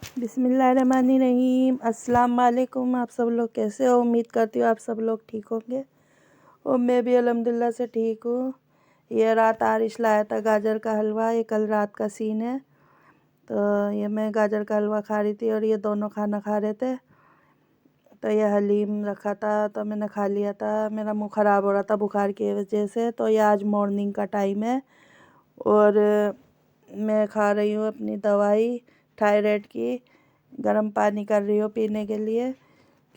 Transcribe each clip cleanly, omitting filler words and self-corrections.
बिस्मिल्लाहिर्रहमानिर्रहीम। अस्सलाम वालेकुम। आप सब लोग कैसे हो? उम्मीद करती हूँ आप सब लोग ठीक होंगे और मैं भी अल्हम्दुलिल्लाह से ठीक हूँ। ये रात आरिश लाया था गाजर का हलवा, ये कल रात का सीन है। तो ये मैं गाजर का हलवा खा रही थी और ये दोनों खाना खा रहे थे। तो ये हलीम रखा था तो मैंने खा लिया था। मेरा मुंह ख़राब हो रहा था बुखार की वजह से। तो ये आज मॉर्निंग का टाइम है और मैं खा रही हूँ अपनी दवाई थायराइड की। गर्म पानी कर रही हूँ पीने के लिए,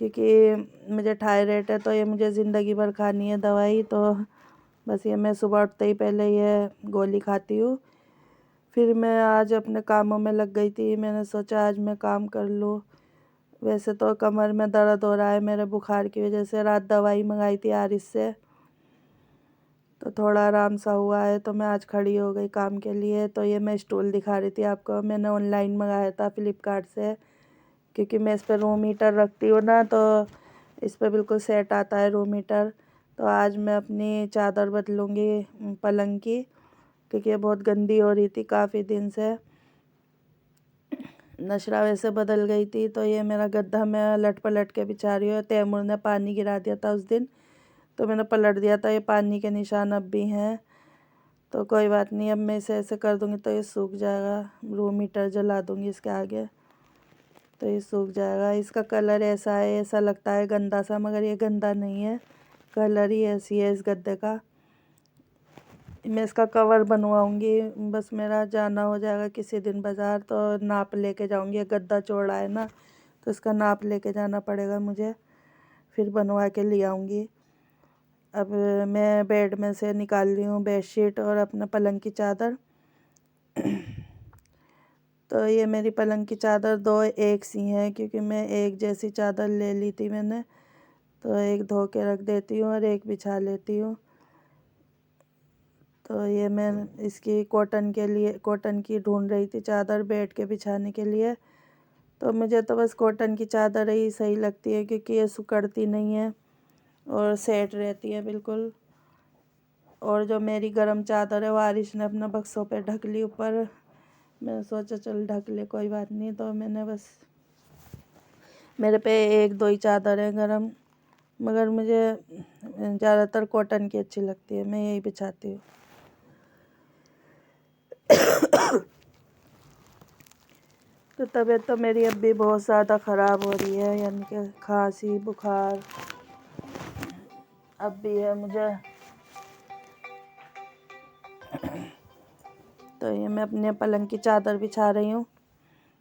क्योंकि मुझे थायराइड है तो ये मुझे ज़िंदगी भर खानी है दवाई। तो बस ये मैं सुबह उठते ही पहले ये गोली खाती हूँ। फिर मैं आज अपने कामों में लग गई थी। मैंने सोचा आज मैं काम कर लूँ। वैसे तो कमर में दर्द हो रहा है मेरे बुखार की वजह से। रात दवाई मंगाई थी आरिस से तो थोड़ा आराम सा हुआ है। तो मैं आज खड़ी हो गई काम के लिए। तो ये मैं स्टूल दिखा रही थी आपको। मैंने ऑनलाइन मंगाया था फ्लिपकार्ट से, क्योंकि मैं इस पर रूम हीटर रखती हूँ ना, तो इस पर बिल्कुल सेट आता है रूम हीटर। तो आज मैं अपनी चादर बदलूँगी पलंग की, क्योंकि ये बहुत गंदी हो रही थी काफ़ी दिन से। नशरा वैसे बदल गई थी। तो ये मेरा गद्दा मैं लट पलट के बिछा रही हूँ। तैमूर ने पानी गिरा दिया था उस दिन, तो मैंने पलट दिया था। ये पानी के निशान अब भी हैं। तो कोई बात नहीं, अब मैं इसे ऐसे कर दूँगी तो ये सूख जाएगा। रूम हीटर जला दूँगी इसके आगे तो ये सूख जाएगा। इसका कलर ऐसा है, ऐसा लगता है गंदा सा, मगर ये गंदा नहीं है। कलर ही ऐसी है इस गद्दे का। मैं इसका कवर बनवाऊँगी। बस मेरा जाना हो जाएगा किसी दिन बाज़ार, तो नाप लेके जाऊँगी। ये गद्दा चौड़ा है ना, तो इसका नाप लेके जाना पड़ेगा मुझे, फिर बनवा के ले आऊँगी। अब मैं बेड में से निकाल ली हूँ बेडशीट और अपना पलंग की चादर। तो ये मेरी पलंग की चादर दो एक सी हैं, क्योंकि मैं एक जैसी चादर ले ली थी मैंने। तो एक धो के रख देती हूँ और एक बिछा लेती हूँ। तो ये मैं इसकी कॉटन के लिए कॉटन की ढूंढ रही थी चादर बेड के बिछाने के लिए। तो मुझे तो बस कॉटन की चादर ही सही लगती है, क्योंकि ये सिकुड़ती नहीं है और सेट रहती है बिल्कुल। और जो मेरी गर्म चादर है वो आरिश ने अपना बक्सों पे ढक ली ऊपर। मैंने सोचा चल ढक ले, कोई बात नहीं। तो मैंने बस, मेरे पे एक दो ही चादर है गरम, मगर मुझे ज़्यादातर कॉटन की अच्छी लगती है, मैं यही बिछाती हूँ। तो तबीयत तो मेरी अब भी बहुत ज़्यादा ख़राब हो रही है, यानी कि खांसी बुखार अब भी है मुझे। तो ये मैं अपने पलंग की चादर बिछा रही हूँ।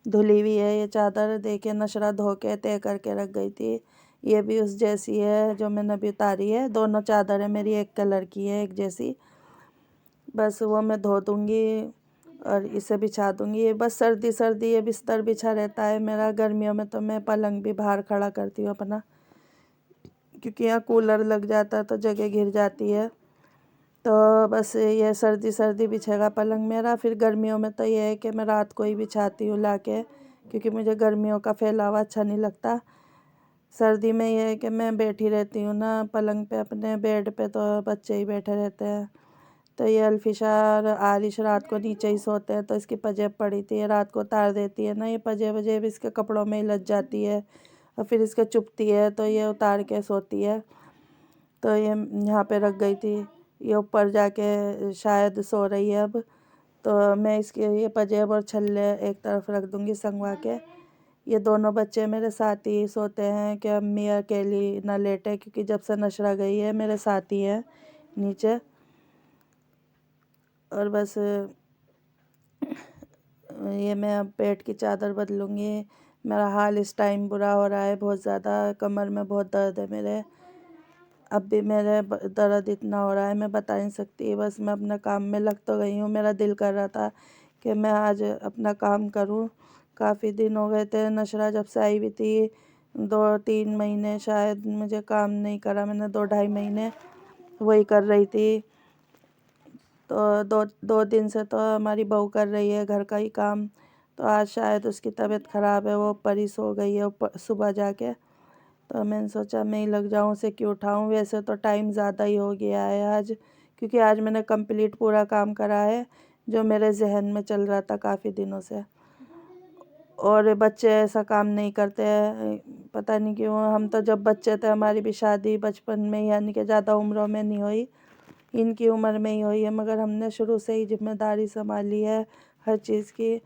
धुली हुई है ये चादर, देखिए नशरा धो के तय करके रख गई थी। ये भी उस जैसी है जो मैंने अभी उतारी है। दोनों चादर है मेरी एक कलर की है, एक जैसी। बस वो मैं धो दूँगी और इसे बिछा दूँगी। ये बस सर्दी सर्दी ये बिस्तर बिछा रहता है मेरा। गर्मियों में तो मैं पलंग भी बाहर खड़ा करती हूँ अपना, क्योंकि यहाँ कूलर लग जाता है तो जगह घिर जाती है। तो बस ये सर्दी सर्दी बिछेगा पलंग मेरा। फिर गर्मियों में तो ये है कि मैं रात को ही बिछाती हूँ लाके, क्योंकि मुझे गर्मियों का फैलावा अच्छा नहीं लगता। सर्दी में ये है कि मैं बैठी रहती हूँ ना पलंग पे अपने बेड पे, तो बच्चे ही बैठे रहते हैं। तो ये अल्फिशा और आरिश रात को नीचे ही सोते हैं, तो इसकी पजेब पड़ी थी, ये रात को उतार देती है ना। ये पजेब वजेब इसके कपड़ों में ही लग जाती है और फिर इसके चुभती है, तो ये उतार के सोती है। तो ये यहाँ पे रख गई थी, ये ऊपर जाके शायद सो रही है अब। तो मैं इसके ये पजेब और छल्ले एक तरफ रख दूँगी संगवा के। ये दोनों बच्चे मेरे साथ ही सोते हैं कि अम्मी अकेली ना लेटे, क्योंकि जब से नशरा गई है मेरे साथ ही है नीचे। और बस ये मैं अब पेट की चादर बदलूँगी। मेरा हाल इस टाइम बुरा हो रहा है बहुत ज़्यादा। कमर में बहुत दर्द है मेरे। अब भी मेरे दर्द इतना हो रहा है मैं बता नहीं सकती। बस मैं अपने काम में लग तो गई हूँ। मेरा दिल कर रहा था कि मैं आज अपना काम करूँ। काफ़ी दिन हो गए थे नशरा जब से आई हुई थी, 2-3 महीने शायद मुझे काम नहीं करा मैंने। 2-2.5 महीने वही कर रही थी। तो दो दो दिन से तो हमारी बहू कर रही है घर का ही काम। तो आज शायद उसकी तबीयत ख़राब है, वो ऊपर ही सो गई है ऊपर सुबह जाके। तो मैंने सोचा मैं ही लग जाऊँ, उसे क्यों उठाऊँ। वैसे तो टाइम ज़्यादा ही हो गया है आज, क्योंकि आज मैंने कंप्लीट पूरा काम करा है जो मेरे जहन में चल रहा था काफ़ी दिनों से। और बच्चे ऐसा काम नहीं करते हैं, पता नहीं क्यों। हम तो जब बच्चे थे हमारी भी शादी बचपन में ही, यानी कि ज़्यादा उम्रों में नहीं हुई, इनकी उम्र में ही हुई है, मगर हमने शुरू से ही जिम्मेदारी संभाली है हर चीज़ की।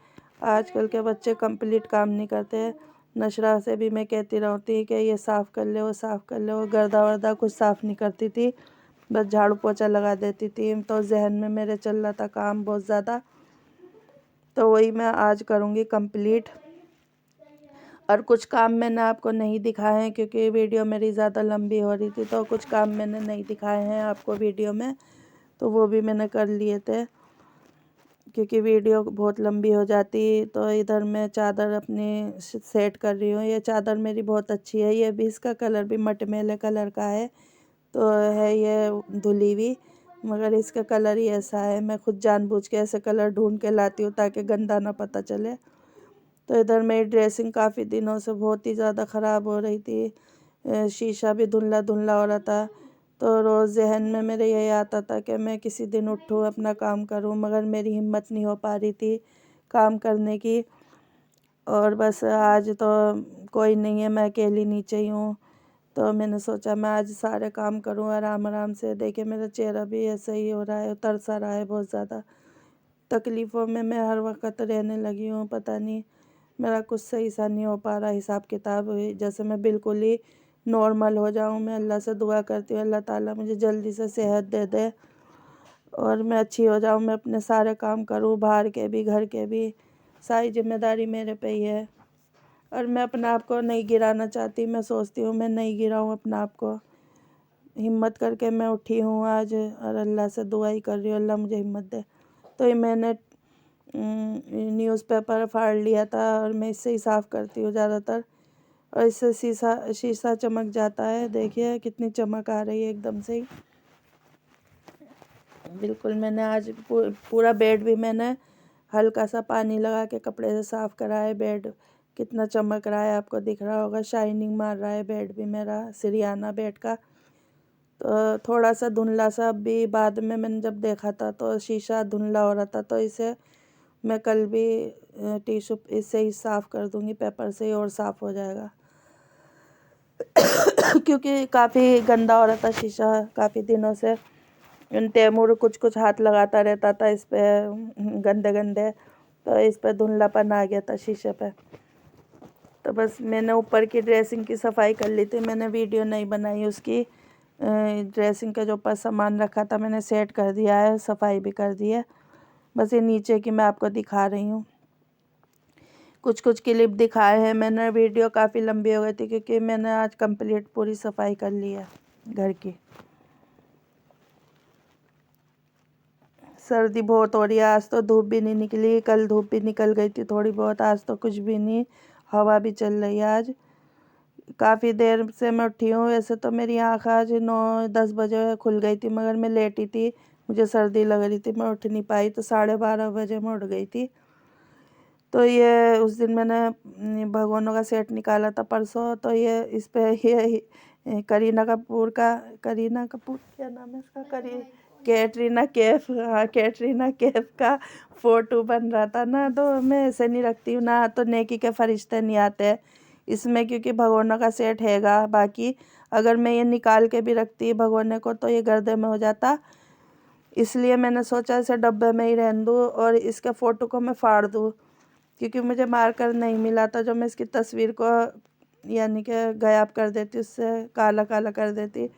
आजकल के बच्चे कंप्लीट काम नहीं करते। नशरा से भी मैं कहती रहती कि ये साफ़ कर ले, वो साफ़ कर ले, वो गर्दा वर्दा कुछ साफ़ नहीं करती थी, बस झाड़ू पोछा लगा देती थी। तो जहन में मेरे चल रहा था काम बहुत ज़्यादा, तो वही मैं आज करूँगी कंप्लीट। और कुछ काम मैंने आपको नहीं दिखाए हैं क्योंकि वीडियो मेरी ज़्यादा लंबी हो रही थी, तो कुछ काम मैंने नहीं दिखाए हैं आपको वीडियो में, तो वो भी मैंने कर लिए थे क्योंकि वीडियो बहुत लंबी हो जाती। तो इधर मैं चादर अपनी सेट कर रही हूँ। ये चादर मेरी बहुत अच्छी है, ये भी इसका कलर भी मटमैले कलर का है, तो है ये धुली हुई, मगर इसका कलर ही ऐसा है। मैं खुद जानबूझ के ऐसे कलर ढूंढ के लाती हूँ ताकि गंदा ना पता चले। तो इधर मेरी ड्रेसिंग काफ़ी दिनों से बहुत ही ज़्यादा ख़राब हो रही थी, शीशा भी धुंधला धुंधला हो रहा था। तो रोज़ जहन में मेरे यही आता था कि मैं किसी दिन उठूँ, अपना काम करूँ, मगर मेरी हिम्मत नहीं हो पा रही थी काम करने की। और बस आज तो कोई नहीं है, मैं अकेली नीचे ही हूँ, तो मैंने सोचा मैं आज सारे काम करूँ आराम आराम से। देखिए मेरा चेहरा भी ऐसा ही हो रहा है, उतर सा रहा है, बहुत ज़्यादा तकलीफ़ों में मैं हर वक्त रहने लगी हूँ। पता नहीं मेरा कुछ सही सा नहीं हो पा रहा हिसाब किताब, जैसे मैं बिल्कुल ही नॉर्मल हो जाऊँ। मैं अल्लाह से दुआ करती हूँ अल्लाह ताला मुझे जल्दी से सेहत दे दे और मैं अच्छी हो जाऊँ, मैं अपने सारे काम करूँ, बाहर के भी घर के भी, सारी जिम्मेदारी मेरे पे ही है। और मैं अपने आप को नहीं गिराना चाहती, मैं सोचती हूँ मैं नहीं गिराऊँ अपने आप को। हिम्मत करके मैं उठी हूँ आज और अल्लाह से दुआ ही कर रही हूँ अल्लाह मुझे हिम्मत दे। तो ये मैंने न्यूज़पेपर फाड़ लिया था और मैं इससे ही साफ़ करती हूँ ज़्यादातर, और इससे शीशा चमक जाता है। देखिए कितनी चमक आ रही है एकदम से ही। बिल्कुल मैंने आज पूरा बेड भी मैंने हल्का सा पानी लगा के कपड़े से साफ़ करा है। बेड कितना चमक रहा है, आपको दिख रहा होगा, शाइनिंग मार रहा है बेड भी मेरा, सिरियाना बेड का। तो थोड़ा सा धुंधला सा भी बाद में मैंने जब देखा था तो शीशा धुंधला हो रहा था, तो इसे मैं कल भी टिश्यू इससे ही साफ़ कर दूँगी, पेपर से ही, और साफ़ हो जाएगा क्योंकि काफ़ी गंदा हो रहा था शीशा काफ़ी दिनों से। तैमूर कुछ कुछ हाथ लगाता रहता था इस पे गंदे गंदे, तो इस पे धुंधलापन आ गया था शीशे पे। तो बस मैंने ऊपर की ड्रेसिंग की सफाई कर ली थी, मैंने वीडियो नहीं बनाई उसकी। ड्रेसिंग के जो ऊपर सामान रखा था मैंने सेट कर दिया है, सफाई भी कर दी है। बस ये नीचे की मैं आपको दिखा रही हूँ, कुछ कुछ क्लिप दिखाए हैं मैंने। वीडियो काफ़ी लंबी हो गई थी क्योंकि मैंने आज कंप्लीट पूरी सफाई कर ली है घर की। सर्दी बहुत हो रही है, आज तो धूप भी नहीं निकली, कल धूप भी निकल गई थी थोड़ी बहुत, आज तो कुछ भी नहीं, हवा भी चल रही है आज। काफ़ी देर से मैं उठी हूँ, वैसे तो मेरी आँख आज 9-10 बजे खुल गई थी, मगर मैं लेटी थी, मुझे सर्दी लग रही थी, मैं उठ नहीं पाई, तो 12:30 बजे मैं उठ गई थी। तो ये उस दिन मैंने भगोनों का सेट निकाला था परसों, तो ये इस पे ये करीना कपूर क्या नाम है इसका, कैटरीना कैफ, हाँ कैटरीना कैफ का फ़ोटो बन रहा था ना। तो मैं ऐसे नहीं रखती हूँ ना, तो नेकी के फरिश्ते नहीं आते इसमें, क्योंकि भगोना का सेट हैगा। बाकी अगर मैं ये निकाल के भी रखती भगोने को तो ये गर्दे में हो जाता, इसलिए मैंने सोचा इसे डब्बे में ही रहने दूँ और इसके फ़ोटो को मैं फाड़ दूँ, क्योंकि मुझे मार्कर नहीं मिला था जो मैं इसकी तस्वीर को यानी कि गायब कर देती, उससे काला काला कर देती।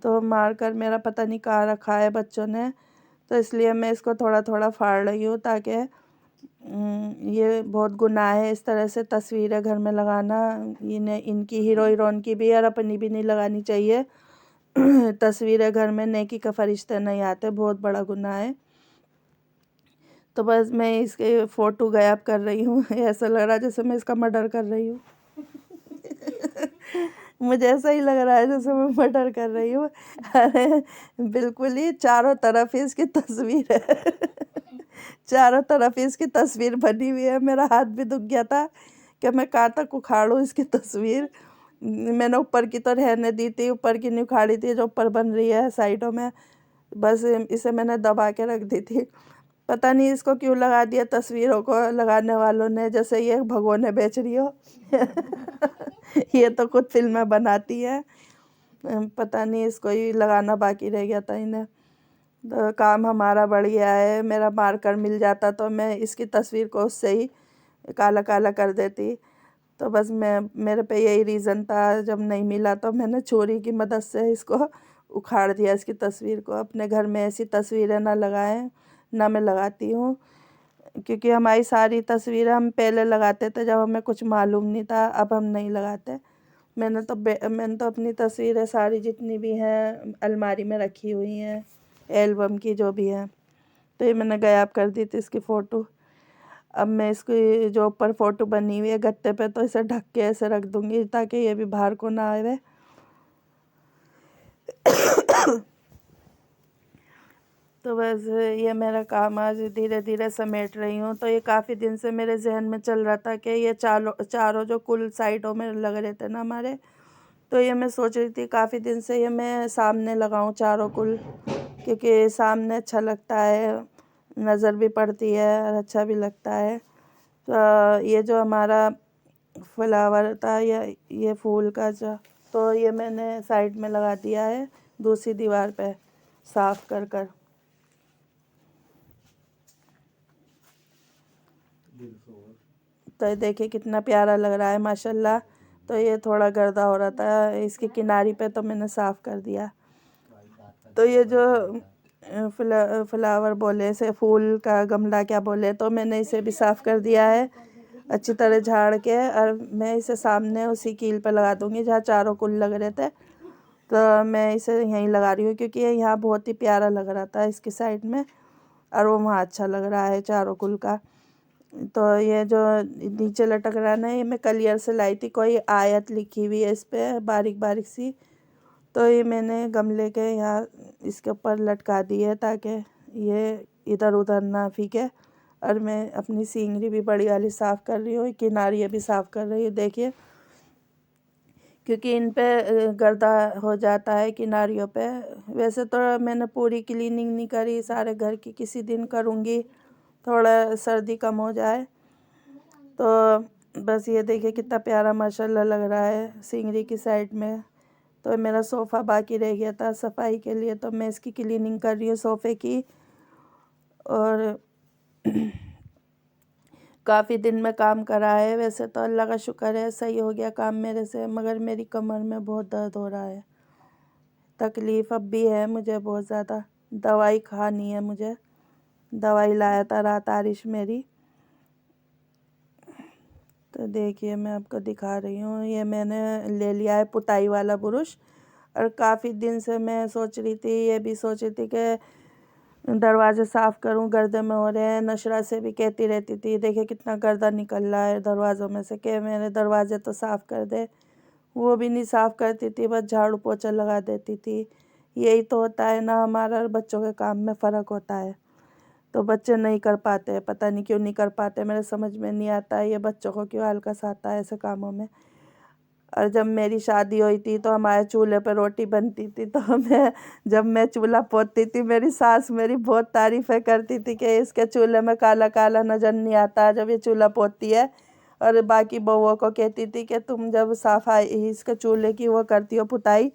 तो मार्कर मेरा पता नहीं कहाँ रखा है बच्चों ने, तो इसलिए मैं इसको थोड़ा थोड़ा फाड़ रही हूँ, ताकि ये बहुत गुनाह है इस तरह से तस्वीरें घर में लगाना। इन्हें, इनकी हीरो हीरोइन की भी और अपनी भी नहीं लगानी चाहिए तस्वीरें घर में, नेकी का फरिश्ते नहीं आते, बहुत बड़ा गुनाह है। तो बस मैं इसके फ़ोटो गायब कर रही हूँ ऐसा लग रहा है जैसे मैं इसका मर्डर कर रही हूँ मुझे ऐसा ही लग रहा है जैसे मैं मर्डर कर रही हूँ। अरे बिल्कुल ही चारों तरफ ही इसकी तस्वीर है चारों तरफ ही इसकी तस्वीर बनी हुई है। मेरा हाथ भी दुख गया था कि मैं कहाँ तक उखाड़ूँ इसकी तस्वीर। मैंने ऊपर की तो रहने दी थी, ऊपर की नहीं उखाड़ी थी जो ऊपर बन रही है साइडों में, बस इसे मैंने दबा के रख दी थी। पता नहीं इसको क्यों लगा दिया तस्वीरों को लगाने वालों ने, जैसे ये भगोने बेच रही हो। ये तो खुद फिल्में बनाती है। पता नहीं इसको ही लगाना बाकी रह गया था इन्हें। तो काम हमारा बढ़िया है, मेरा मार्कर मिल जाता तो मैं इसकी तस्वीर को उससे ही काला काला कर देती। तो बस मेरे पे यही रीज़न था, जब नहीं मिला तो मैंने छुरी की मदद से इसको उखाड़ दिया, इसकी तस्वीर को। अपने घर में ऐसी तस्वीरें ना लगाएं, ना मैं लगाती हूँ, क्योंकि हमारी सारी तस्वीरें हम पहले लगाते थे जब हमें कुछ मालूम नहीं था, अब हम नहीं लगाते। मैंने तो अपनी तस्वीरें सारी जितनी भी हैं अलमारी में रखी हुई हैं, एल्बम की जो भी है। तो ये मैंने गायब कर दी थी इसकी फ़ोटो। अब मैं इसकी जो ऊपर फ़ोटो बनी हुई है गत्ते पे, तो इसे ढक के ऐसे रख दूँगी ताकि ये भी बाहर को ना आए। तो बस ये मेरा काम आज धीरे धीरे समेट रही हूँ। तो ये काफ़ी दिन से मेरे जहन में चल रहा था कि ये चारों जो कुल साइडों में लग रहे थे ना हमारे, तो ये मैं सोच रही थी काफ़ी दिन से ये मैं सामने लगाऊं चारों कुल, क्योंकि सामने अच्छा लगता है, नज़र भी पड़ती है और अच्छा भी लगता है। तो ये जो हमारा फ्लावर था, ये फूल का जो, तो ये मैंने साइड में लगा दिया है दूसरी दीवार पे साफ़ कर कर। तो देखिए कितना प्यारा लग रहा है माशाल्लाह। तो ये थोड़ा गर्दा हो रहा था इसकी किनारी पे, तो मैंने साफ़ कर दिया। तो ये जो फ्लावर बोले, इसे फूल का गमला क्या बोले, तो मैंने इसे भी साफ़ कर दिया है अच्छी तरह झाड़ के। और मैं इसे सामने उसी कील पे लगा दूँगी जहाँ चारों कुल लग रहे थे। तो मैं इसे यहीं लगा रही हूँ क्योंकि ये यहाँ बहुत ही प्यारा लग रहा था इसकी साइड में, और वो वहाँ अच्छा लग रहा है चारों कुल का। तो ये जो नीचे लटक रहा है ना, ये मैं कलियर से लाई थी, कोई आयत लिखी हुई है इस पर बारीक बारीक सी। तो ये मैंने गमले के यहाँ इसके ऊपर लटका दी है ताकि ये इधर उधर ना फीके। और मैं अपनी सींगरी भी बड़ी वाली साफ़ कर रही हूँ, किनारियाँ भी साफ़ कर रही हूँ देखिए, क्योंकि इन पे गर्दा हो जाता है किनारियों पे। वैसे तो मैंने पूरी क्लीनिंग नहीं करी सारे घर की, किसी दिन करूँगी, थोड़ा सर्दी कम हो जाए। तो बस ये देखिए कितना प्यारा माशाल्लाह लग रहा है सींगरी की साइड में। तो मेरा सोफ़ा बाकी रह गया था सफाई के लिए, तो मैं इसकी क्लीनिंग कर रही हूँ सोफ़े की। और काफ़ी दिन में काम करा है, वैसे तो अल्लाह का शुक्र है सही हो गया काम मेरे से, मगर मेरी कमर में बहुत दर्द हो रहा है, तकलीफ़ अब भी है मुझे बहुत ज़्यादा। दवाई खानी है मुझे, दवाई लाया था रात आरिश मेरी। तो देखिए मैं आपको दिखा रही हूँ, ये मैंने ले लिया है पुताई वाला ब्रश। और काफ़ी दिन से मैं सोच रही थी, ये भी सोच रही थी कि दरवाज़े साफ़ करूँ, गर्दे में हो रहे हैं। नशरा से भी कहती रहती थी देखिए कितना गर्दा निकल रहा है दरवाज़ों में से, कि मेरे दरवाज़े तो साफ़ कर दे। वो भी नहीं साफ़ करती थी, बस झाड़ू पोछा लगा देती थी। यही तो होता है ना, हमारा और बच्चों के काम में फ़र्क होता है। तो बच्चे नहीं कर पाते, पता नहीं क्यों नहीं कर पाते, मेरे समझ में नहीं आता है ये बच्चों को क्यों हल्का आता है ऐसे कामों में। और जब मेरी शादी हुई थी तो हमारे चूल्हे पर रोटी बनती थी, तो जब मैं चूल्हा पोतती थी मेरी सास मेरी बहुत तारीफ़ें करती थी कि इसके चूल्हे में काला काला नज़र नहीं आता जब ये चूल्हा पोतती है। और बाकी बहुओं को कहती थी कि तुम जब सफाई इसके चूल्हे की वो करती हो पुताई,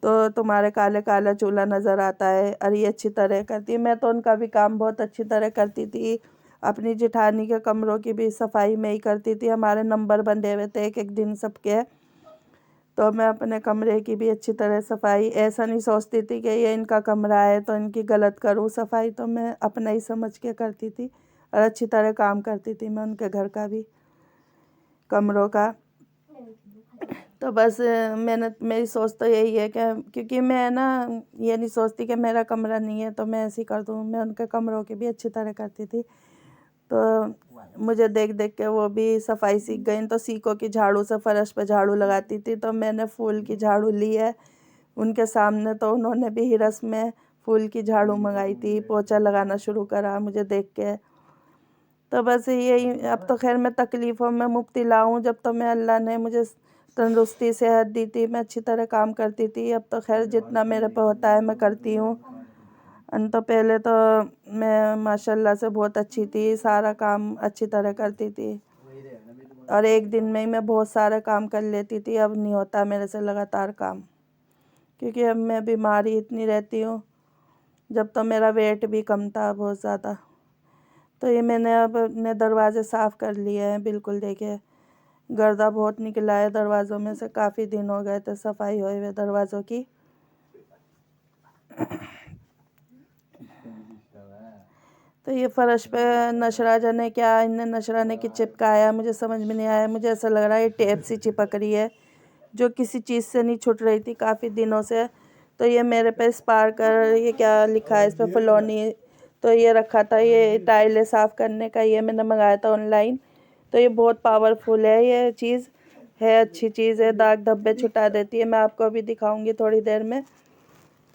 तो तुम्हारे काले काला चूल्हा नज़र आता है। और ये अच्छी तरह करती है, मैं तो उनका भी काम बहुत अच्छी तरह करती थी। अपनी जेठानी के कमरों की भी सफाई में ही करती थी, हमारे नंबर बंधे हुए थे एक एक दिन सबके। तो मैं अपने कमरे की भी अच्छी तरह सफाई, ऐसा नहीं सोचती थी कि ये इनका कमरा है तो इनकी गलत करूँ सफाई, तो मैं अपना ही समझ के करती थी। और अच्छी तरह काम करती थी मैं उनके घर का भी, कमरों का। तो बस मेरी सोच तो यही है कि क्योंकि मैं ना ये नहीं सोचती कि मेरा कमरा नहीं है तो मैं ऐसे ही कर दूँ, मैं उनके कमरों की भी अच्छी तरह करती थी। तो मुझे देख देख के वो भी सफाई सीख गई, तो सीखो कि झाड़ू से फर्श पे झाड़ू लगाती थी, तो मैंने फूल की झाड़ू ली है उनके सामने। तो उन्होंने भी हिरस में फूल की झाड़ू मंगाई थी, पोछा लगाना शुरू करा मुझे देख के। तो बस यही, अब तो खैर मैं तकलीफ़ों में मुब्तला हूँ, जब तो मैं अल्लाह ने मुझे तंदुरुस्ती सेहत दी थी मैं अच्छी तरह काम करती थी। अब तो खैर जितना मेरे पे होता है मैं करती हूँ। तो पहले तो मैं माशाल्लाह से बहुत अच्छी थी, सारा काम अच्छी तरह करती थी और एक दिन में ही मैं बहुत सारा काम कर लेती थी। अब नहीं होता मेरे से लगातार काम, क्योंकि अब मैं बीमारी इतनी रहती हूँ। जब तो मेरा वेट भी कम था बहुत ज़्यादा। तो ये मैंने अब अपने दरवाज़े साफ़ कर लिए हैं बिल्कुल। देखिए गर्दा बहुत निकला है दरवाज़ों में से, काफ़ी दिन हो गए थे सफाई हुए हुए दरवाज़ों की। तो ये फ़र्श पे नशरा जाने क्या इनने नशरा ने कि चिपकाया, मुझे समझ में नहीं आया। मुझे ऐसा लग रहा है ये टेप सी चिपक रही है जो किसी चीज़ से नहीं छूट रही थी काफ़ी दिनों से। तो ये मेरे पे स्पार्कर, ये क्या लिखा है इस पर, फलोनी, तो ये रखा था, ये टाइलें साफ़ करने का, ये मैंने मंगाया था ऑनलाइन। तो ये बहुत पावरफुल है, ये चीज़ है, अच्छी चीज़ है, दाग धब्बे छुटा देती है। मैं आपको अभी दिखाऊंगी थोड़ी देर में।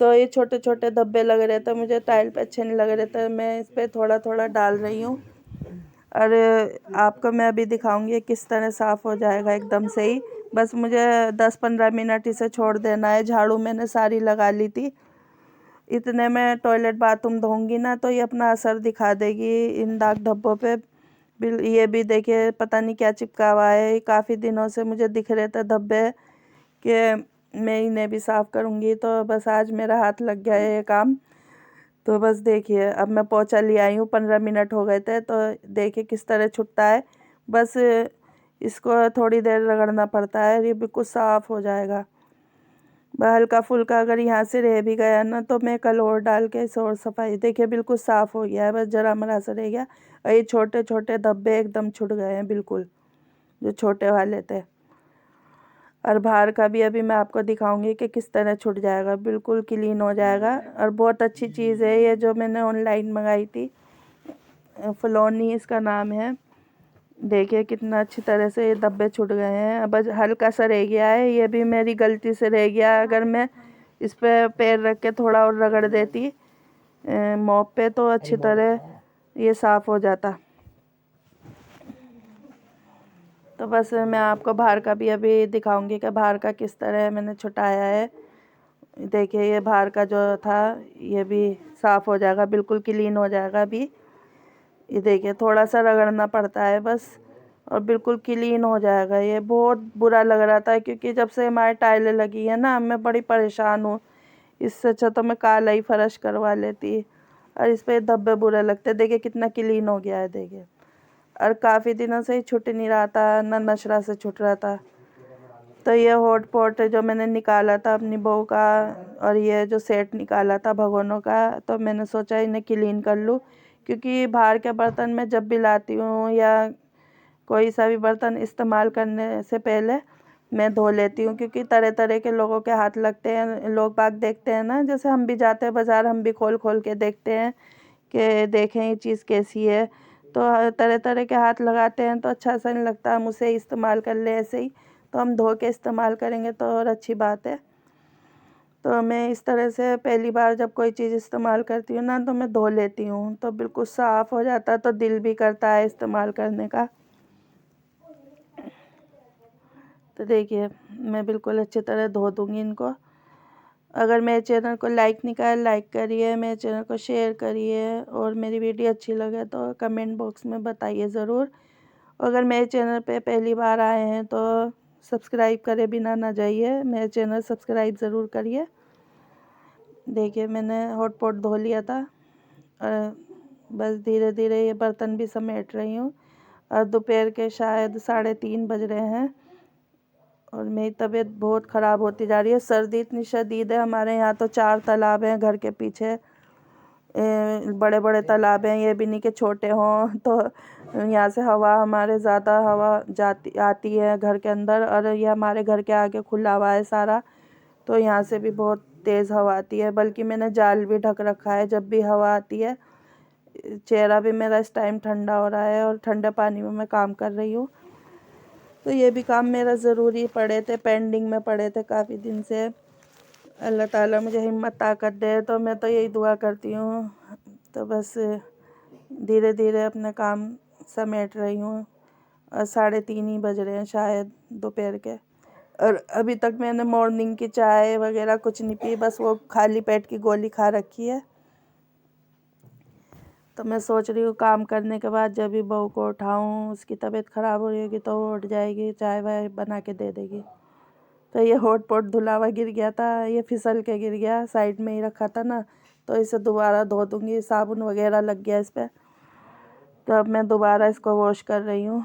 तो ये छोटे छोटे धब्बे लग रहे थे, मुझे टाइल पे अच्छे नहीं लग रहे थे, मैं इस पर थोड़ा थोड़ा डाल रही हूँ और आपको मैं अभी दिखाऊंगी किस तरह साफ़ हो जाएगा एकदम से ही। बस मुझे 10-15 मिनट इसे छोड़ देना है। झाड़ू मैंने सारी लगा ली थी, इतने में टॉयलेट बाथरूम धोऊंगी ना तो ये अपना असर दिखा देगी इन दाग धब्बों पे। ये भी देखिए पता नहीं क्या चिपका हुआ है, काफ़ी दिनों से मुझे दिख रहे थे धब्बे कि मैं इन्हें भी साफ़ करूँगी। तो बस आज मेरा हाथ लग गया है ये काम। तो बस देखिए अब मैं पोंछा ले आई हूँ, 15 मिनट हो गए थे। तो देखिए किस तरह छुटता है, बस इसको थोड़ी देर रगड़ना पड़ता है, ये बिल्कुल साफ़ हो जाएगा। हल्का फुल्का अगर यहाँ से रह भी गया ना तो मैं कल और डाल के इसे और सफाई। देखिए बिल्कुल साफ़ हो गया है, बस जरा मरा सा रह गया और ये छोटे छोटे धब्बे एकदम छुट गए हैं बिल्कुल, जो छोटे वाले थे। और बाहर का भी अभी मैं आपको दिखाऊंगी कि किस तरह छूट जाएगा, बिल्कुल क्लीन हो जाएगा। और बहुत अच्छी चीज़ है ये जो मैंने ऑनलाइन मंगाई थी, फलोनी इसका नाम है। देखिए कितना अच्छी तरह से ये धब्बे छूट गए हैं। अब हल्का सा रह गया है, ये भी मेरी गलती से रह गया। अगर मैं इस पे पैर रख के थोड़ा और रगड़ देती मॉप पे तो अच्छी तरह ये साफ़ हो जाता। तो बस मैं आपको बाहर का भी अभी दिखाऊंगी कि बाहर का किस तरह मैंने छुटाया है। देखिए ये बाहर का जो था ये भी साफ़ हो जाएगा, बिल्कुल क्लीन हो जाएगा अभी। ये देखिए थोड़ा सा रगड़ना पड़ता है बस और बिल्कुल क्लीन हो जाएगा। ये बहुत बुरा लग रहा था क्योंकि जब से हमारी टाइलें लगी है ना मैं बड़ी परेशान हूँ। इससे अच्छा तो मैं काला ही फर्श करवा लेती और इस पर धब्बे बुरे लगते। देखिए कितना क्लीन हो गया है देखिए। और काफ़ी दिनों से ही छूट नहीं रहा था, ना नशरा से छूट रहा था। तो ये हॉट पॉट जो मैंने निकाला था अपनी बहू का और ये जो सेट निकाला था भगोनों का, तो मैंने सोचा इन्हें क्लीन कर लूँ, क्योंकि बाहर के बर्तन मैं जब भी लाती हूँ या कोई सा भी बर्तन इस्तेमाल करने से पहले मैं धो लेती हूँ। क्योंकि तरह तरह के लोगों के हाथ लगते हैं, लोग बाग देखते हैं ना, जैसे हम भी जाते हैं बाज़ार, हम भी खोल खोल के देखते हैं कि देखें ये चीज़ कैसी है। तो तरह तरह के हाथ लगाते हैं तो अच्छा सा नहीं लगता, हम उसे इस्तेमाल कर ले ऐसे ही। तो हम धो के इस्तेमाल करेंगे तो और अच्छी बात है। तो मैं इस तरह से पहली बार जब कोई चीज़ इस्तेमाल करती हूँ ना तो मैं धो लेती हूँ, तो बिल्कुल साफ़ हो जाता है, तो दिल भी करता है इस्तेमाल करने का। तो देखिए मैं बिल्कुल अच्छी तरह धो दूँगी इनको। अगर मेरे चैनल को लाइक नहीं करा, लाइक करिए, मेरे चैनल को शेयर करिए और मेरी वीडियो अच्छी लगे तो कमेंट बॉक्स में बताइए ज़रूर। अगर मेरे चैनल पे पहली बार आए हैं तो सब्सक्राइब करे बिना ना जाइए, मेरे चैनल सब्सक्राइब ज़रूर करिए। देखिए मैंने हॉट पॉट धो लिया था और बस धीरे धीरे ये बर्तन भी समेट रही हूँ। और दोपहर के शायद 3:30 बज रहे हैं और मेरी तबीयत बहुत ख़राब होती जा रही है। सर्दी इतनी शदीद है, हमारे यहाँ तो 4 तालाब हैं घर के पीछे, बड़े बड़े तालाब हैं, ये भी नहीं कि छोटे हों। तो यहाँ से हवा हमारे ज़्यादा हवा जाती आती है घर के अंदर, और ये हमारे घर के आगे खुला हुआ है सारा, तो यहाँ से भी बहुत तेज़ हवा आती है। बल्कि मैंने जाल भी ढक रखा है, जब भी हवा आती है। चेहरा भी मेरा इस टाइम ठंडा हो रहा है और ठंडे पानी में मैं काम कर रही हूँ। तो ये भी काम मेरा ज़रूरी पड़े थे, पेंडिंग में पड़े थे काफ़ी दिन से। अल्लाह ताला मुझे हिम्मत ताकत दे, तो मैं तो यही दुआ करती हूँ। तो बस धीरे धीरे अपने काम समेट रही हूँ और 3:30 ही बज रहे हैं शायद दोपहर के। और अभी तक मैंने मॉर्निंग की चाय वगैरह कुछ नहीं पी, बस वो खाली पेट की गोली खा रखी है। तो मैं सोच रही हूँ काम करने के बाद जब भी बहू को उठाऊँ, उसकी तबीयत ख़राब हो रही होगी तो वो उठ जाएगी, चाय वाय बना के दे देगी। तो ये होट पोट धुला हुआ गिर गया था, ये फिसल के गिर गया, साइड में ही रखा था ना, तो इसे दोबारा धो दूँगी, साबुन वगैरह लग गया इस पर। तो अब मैं दोबारा इसको वॉश कर रही हूँ।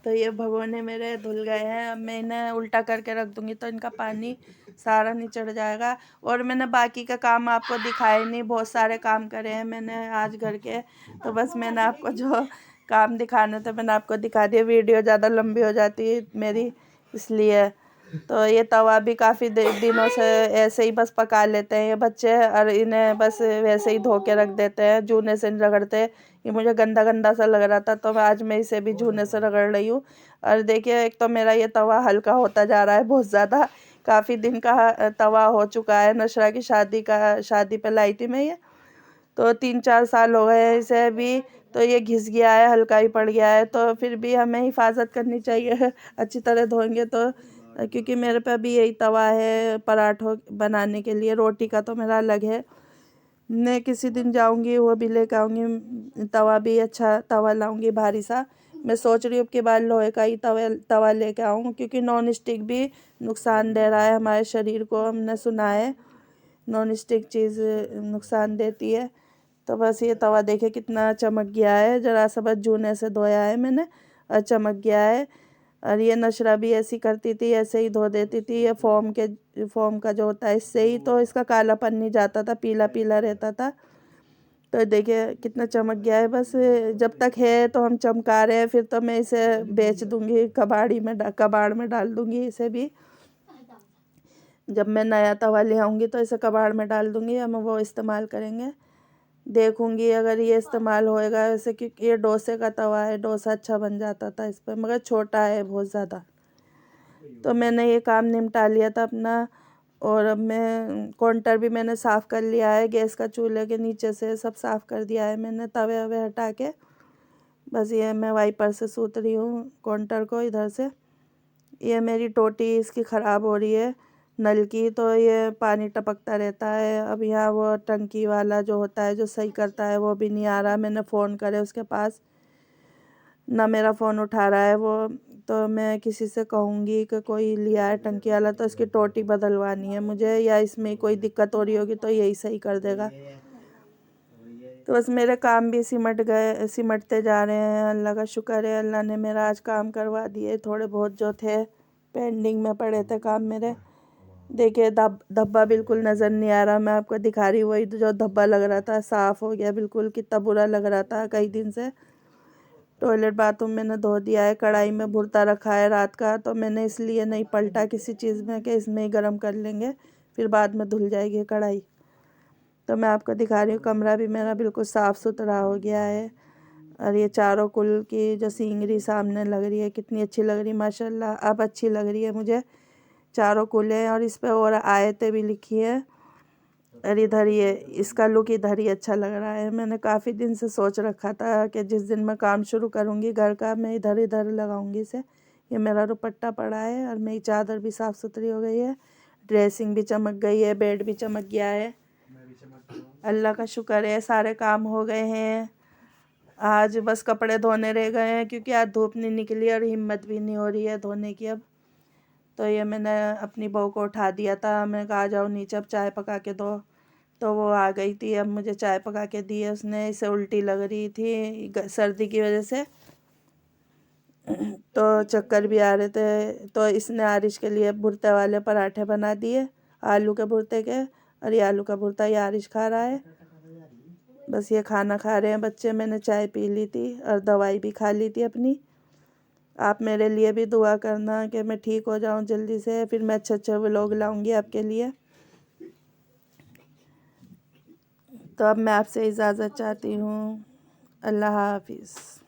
तो ये भगोने मेरे धुल गए हैं, अब मैं इन्हें उल्टा करके रख दूँगी तो इनका पानी सारा निचड़ जाएगा। और मैंने बाकी का काम आपको दिखाए नहीं, बहुत सारे काम करे हैं मैंने आज घर के, तो बस मैंने आपको जो काम दिखाने थे मैंने आपको दिखा दिया। वीडियो ज़्यादा लंबी हो जाती है मेरी, इसलिए। तो ये तवा भी काफ़ी दिनों से ऐसे ही बस पका लेते हैं ये बच्चे, और इन्हें बस वैसे ही धो के रख देते हैं, जूने से रगड़ते। ये मुझे गंदा गंदा सा लग रहा था तो आज मैं इसे भी जूने से रगड़ रही हूँ। और देखिए, एक तो मेरा ये तवा हल्का होता जा रहा है बहुत ज़्यादा, काफ़ी दिन का तवा हो चुका है। नशरा की शादी पे लाई थी मैं ये, तो 3-4 साल हो गए हैं इसे भी, तो ये घिस गया है, हल्का ही पड़ गया है। तो फिर भी हमें हिफाजत करनी चाहिए अच्छी तरह धोएंगे तो, क्योंकि मेरे पे भी यही तवा है पराठों बनाने के लिए। रोटी का तो मेरा अलग है, मैं किसी दिन जाऊंगी वो भी लेकर आऊँगी, तवा भी अच्छा तवा लाऊंगी भारी सा। मैं सोच रही हूँ कि बार लोहे का ही तवा लेके आऊँ, क्योंकि नॉन स्टिक भी नुकसान दे रहा है हमारे शरीर को, हमने सुना है नॉन स्टिक चीज़ नुकसान देती है। तो बस ये तवा देखे कितना चमक गया है, ज़रा सा बस जूने से धोया है मैंने और चमक गया है। और ये नशरा भी ऐसी करती थी, ऐसे ही धो देती थी, ये फोम का जो होता है इससे ही, तो इसका कालापन नहीं जाता था, पीला पीला रहता था। तो देखिए कितना चमक गया है। बस जब तक है तो हम चमका रहे हैं, फिर तो मैं इसे बेच दूंगी, कबाड़ में डाल दूंगी इसे भी। जब मैं नया तवा ले आऊँगी तो इसे कबाड़ में डाल दूंगी, हम वो इस्तेमाल करेंगे। देखूंगी अगर ये इस्तेमाल होएगा वैसे, क्योंकि ये डोसे का तवा है, डोसा अच्छा बन जाता था इस पर, मगर छोटा है बहुत ज़्यादा। तो मैंने ये काम निपटा लिया था अपना। और अब मैं काउंटर भी मैंने साफ़ कर लिया है, गैस का चूल्हे के नीचे से सब साफ़ कर दिया है मैंने, तवे ववे हटा के। बस ये मैं वाइपर से सूत रही हूँ काउंटर को इधर से। ये मेरी टोटी इसकी ख़राब हो रही है नल की, तो ये पानी टपकता रहता है। अब यहाँ वो टंकी वाला जो होता है जो सही करता है वो भी नहीं आ रहा, मैंने फ़ोन करे उसके पास, ना मेरा फ़ोन उठा रहा है वो। तो मैं किसी से कहूँगी कि कोई लिया है टंकी वाला, तो इसकी टोटी बदलवानी है मुझे, या इसमें कोई दिक्कत हो रही होगी तो यही सही कर देगा। तो बस मेरे काम भी सिमटते जा रहे हैं, अल्लाह का शुक्र है, अल्लाह ने मेरा आज काम करवा दिए। थोड़े बहुत जो थे पेंडिंग में पड़े थे काम मेरे। देखिए धब्बा बिल्कुल नज़र नहीं आ रहा, मैं आपको दिखा रही हूँ, वही जो धब्बा लग रहा था साफ़ हो गया बिल्कुल, कितना बुरा लग रहा था कई दिन से। टॉयलेट बाथरूम मैंने धो दिया है, कढ़ाई में भुरता रखा है रात का, तो मैंने इसलिए नहीं पलटा किसी चीज़ में कि इसमें ही गर्म कर लेंगे, फिर बाद में धुल जाएगी कढ़ाई। तो मैं आपको दिखा रही हूँ कमरा भी मेरा बिल्कुल साफ़ सुथरा हो गया है। और ये चारों कुल की जो सीनरी सामने लग रही है, कितनी अच्छी लग रही है माशाल्लाह, अब अच्छी लग रही है मुझे। चारों कुलें और इस पे और आयतें भी लिखी है। और इधर ये इसका लुक इधर ही अच्छा लग रहा है। मैंने काफ़ी दिन से सोच रखा था कि जिस दिन मैं काम शुरू करूँगी घर का, मैं इधर इधर लगाऊंगी इसे। ये मेरा दुपट्टा पड़ा है और मेरी चादर भी साफ़ सुथरी हो गई है, ड्रेसिंग भी चमक गई है, बेड भी चमक गया है। अल्लाह का शुक्र है, सारे काम हो गए हैं। आज बस कपड़े धोने रह गए हैं, क्योंकि आज धूप नहीं निकली और हिम्मत भी नहीं हो रही है धोने की अब। तो ये मैंने अपनी बहू को उठा दिया था, मैं कहा जाओ नीचे अब चाय पका के दो, तो वो आ गई थी, अब मुझे चाय पका के दी है उसने। इसे उल्टी लग रही थी सर्दी की वजह से, तो चक्कर भी आ रहे थे, तो इसने आरिश के लिए भुर्ते वाले पराठे बना दिए, आलू के भुर्ते के। और ये आलू का भुर्ता ये आरिश खा रहा है। बस ये खाना खा रहे हैं बच्चे, मैंने चाय पी ली थी और दवाई भी खा ली थी अपनी। आप मेरे लिए भी दुआ करना कि मैं ठीक हो जाऊं जल्दी से, फिर मैं अच्छे अच्छे व्लॉग लाऊंगी आपके लिए। तो अब मैं आपसे इजाज़त चाहती हूँ, अल्लाह हाफिज़।